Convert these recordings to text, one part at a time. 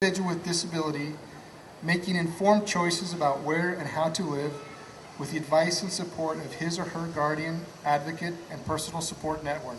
individual with disability making informed choices about where and how to live with the advice and support of his or her guardian, advocate, and personal support network.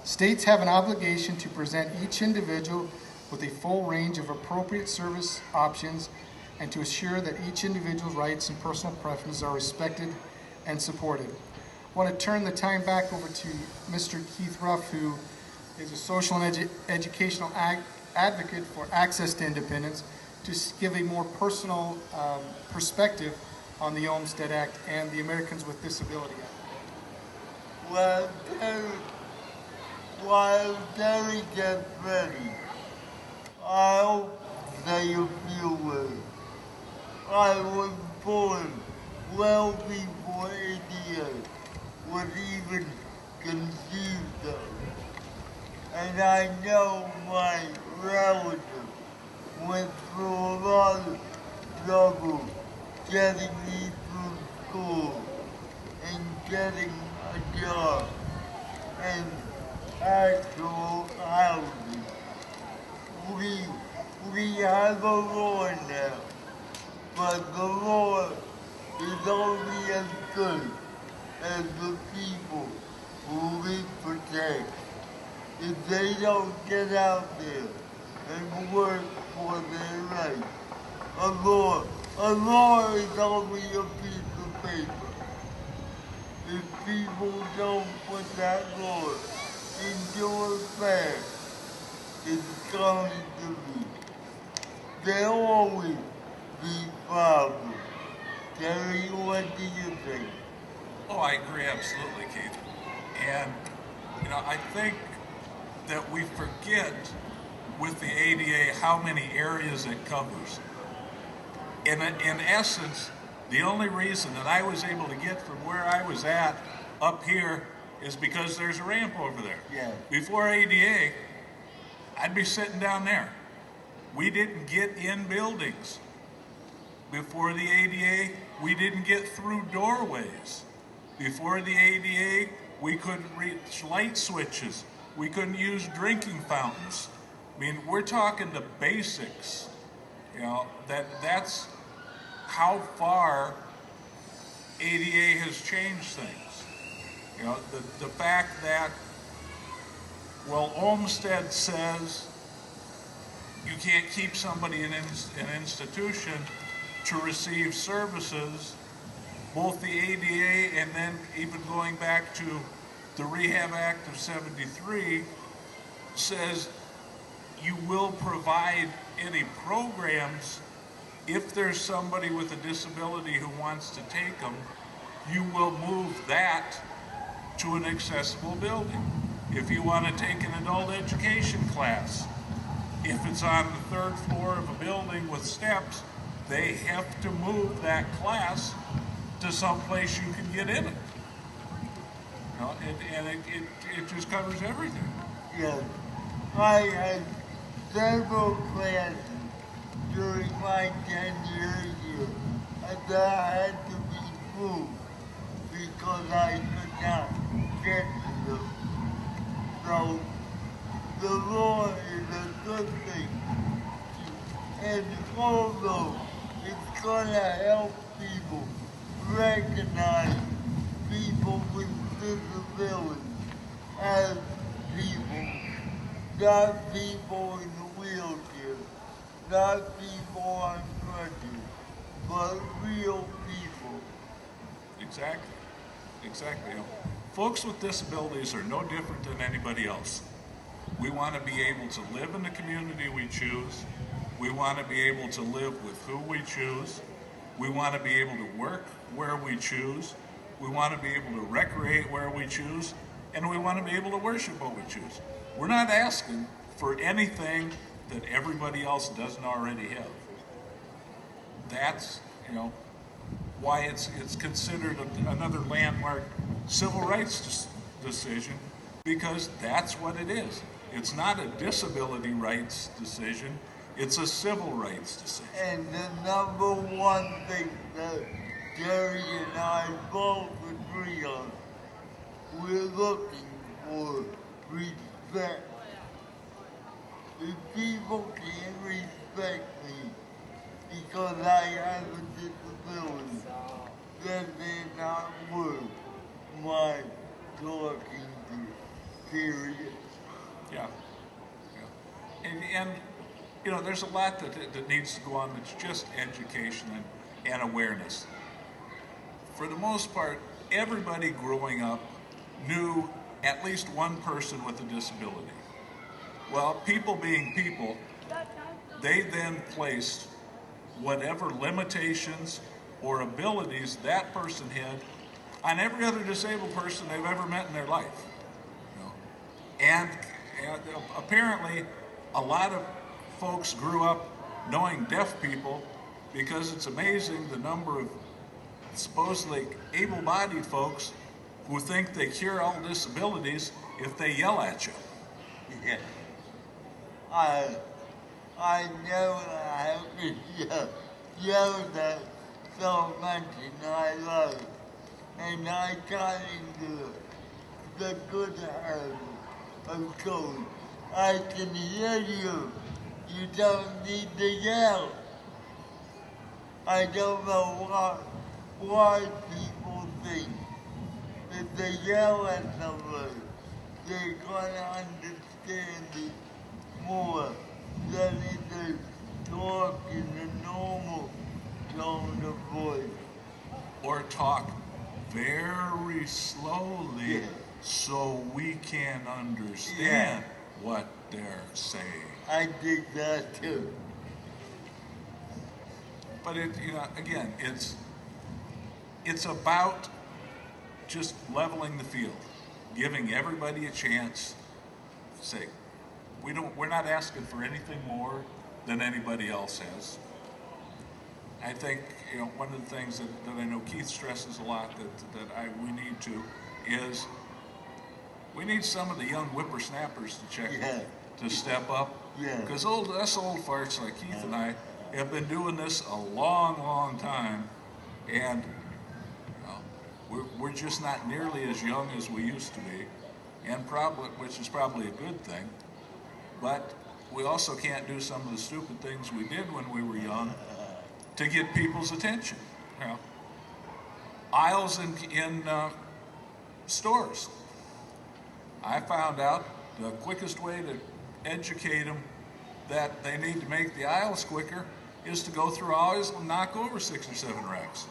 States have an obligation to present each individual with a full range of appropriate service options and to assure that each individual's rights and personal preferences are respected and supported. I want to turn the time back over to Mr. Keith Ruff, who is a social and educational advocate for access to independence, to give a more personal perspective on the Olmstead Act and the Americans with Disability Act. While Terry gets ready, I'll say a few words. I was born well before ADA was even conceived of, and I know my relatives went through a lot of trouble getting me through school and getting a job and actual housing. We have a law now, but the law is only as good as the people who it protects. If they don't get out there and work for their rights, a law is only a piece of paper. If people don't put that law into effect, it's going to be. There'll always be problems. Terry, what do you think? Oh, I agree absolutely, Keith. And, I think that we forget with the ADA how many areas it covers. In essence, the only reason that I was able to get from where I was at up here is because there's a ramp over there. Yeah. Before ADA, I'd be sitting down there. We didn't get in buildings. Before the ADA, we didn't get through doorways. Before the ADA, we couldn't reach light switches. We couldn't use drinking fountains. I mean, we're talking the basics. That's how far ADA has changed things. The fact that, Olmstead says you can't keep somebody in an institution to receive services, both the ADA and then even going back to the Rehab Act of '73 says you will provide any programs if there's somebody with a disability who wants to take them, you will move that to an accessible building. If you want to take an adult education class, if it's on the third floor of a building with steps, they have to move that class to some place you can get in it. It just covers everything. Yes. I had several classes during my 10-year year that had to be moved because I could not get to them. So the law is a good thing. And although it's going to help people recognize people with disabilities as people, not people in the wheelchair, not people on crutches, but real people. Exactly. Folks with disabilities are no different than anybody else. We want to be able to live in the community we choose. We want to be able to live with who we choose. We want to be able to work where we choose. We want to be able to recreate where we choose. And we want to be able to worship what we choose. We're not asking for anything that everybody else doesn't already have. That's, why it's considered another landmark civil rights decision, because that's what it is. It's not a disability rights decision, it's a civil rights decision. And the number one thing that Jerry and I both agree on, we're looking for respect. if people can't respect me because I have a disability, then they're not worth my talking to, period. Yeah. Yeah. And you know, there's a lot that needs to go on that's just education and awareness. For the most part, everybody growing up knew at least one person with a disability. Well, people being people, they then placed whatever limitations or abilities that person had on every other disabled person they've ever met in their life. You know? And apparently, a lot of folks grew up knowing deaf people because it's amazing the number of supposedly able-bodied folks who think they cure all disabilities if they yell at you. Yeah. I I never have been yelled at so much in my life, and I got into the good habit of going, I can hear you. You don't need to yell. I don't know why people think if they yell at somebody, they're gonna understand it more than if they talk in a normal tone of voice. Or talk very slowly Yeah. so we can understand what they're saying. I did that too. But again, it's about just leveling the field, giving everybody a chance. Say, we're not asking for anything more than anybody else has. I think one of the things that I know Keith stresses a lot that we need to is we need some of the young whippersnappers to step up. Yeah. Because us old farts like Keith and I have been doing this a long, long time, and we're just not nearly as young as we used to be, and probably, which is probably a good thing. But we also can't do some of the stupid things we did when we were young to get people's attention. Aisles in stores. I found out the quickest way to educate them that they need to make the aisles quicker is to go through aisles and knock over 6 or 7 racks.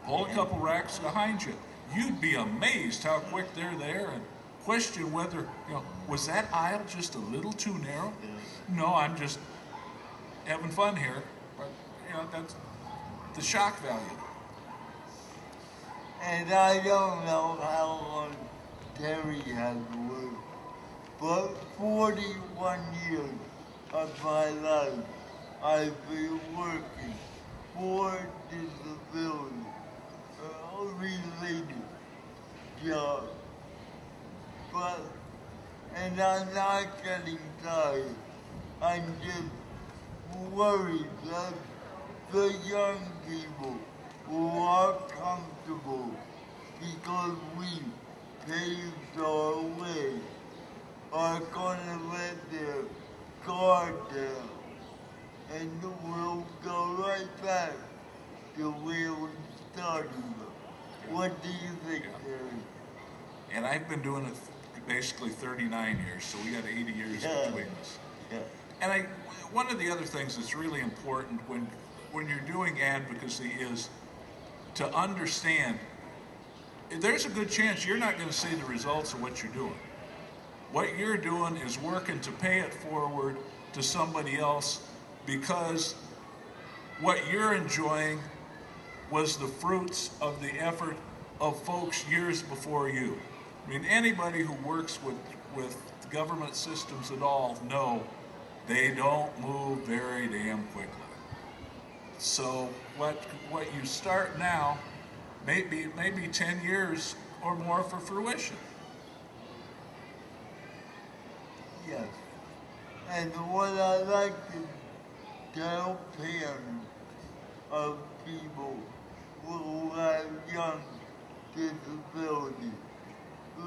Pull a couple racks behind you. You'd be amazed how quick they're there and question whether, was that aisle just a little too narrow? No, I'm just having fun here. But, that's the shock value. And I don't know how long Terry has worked, but 41 years of my life I've been working for disability related jobs. And I'm not getting tired. I'm just worried that the young people who are comfortable because we paved our way are gonna let their guard down and we'll go right back to where we started. What do you think, Terry? And I've been doing it basically 39 years, so we got 80 years between us. Yeah. And one of the other things that's really important when you're doing advocacy is to understand there's a good chance you're not going to see the results of what you're doing. What you're doing is working to pay it forward to somebody else because what you're enjoying was the fruits of the effort of folks years before you. I mean, anybody who works with government systems at all know they don't move very damn quickly. So what you start now maybe 10 years or more for fruition. Yes. And what I like to tell parents of people who have young disabilities,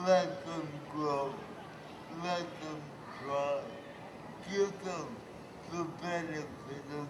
let them grow, let them try, give them the benefit of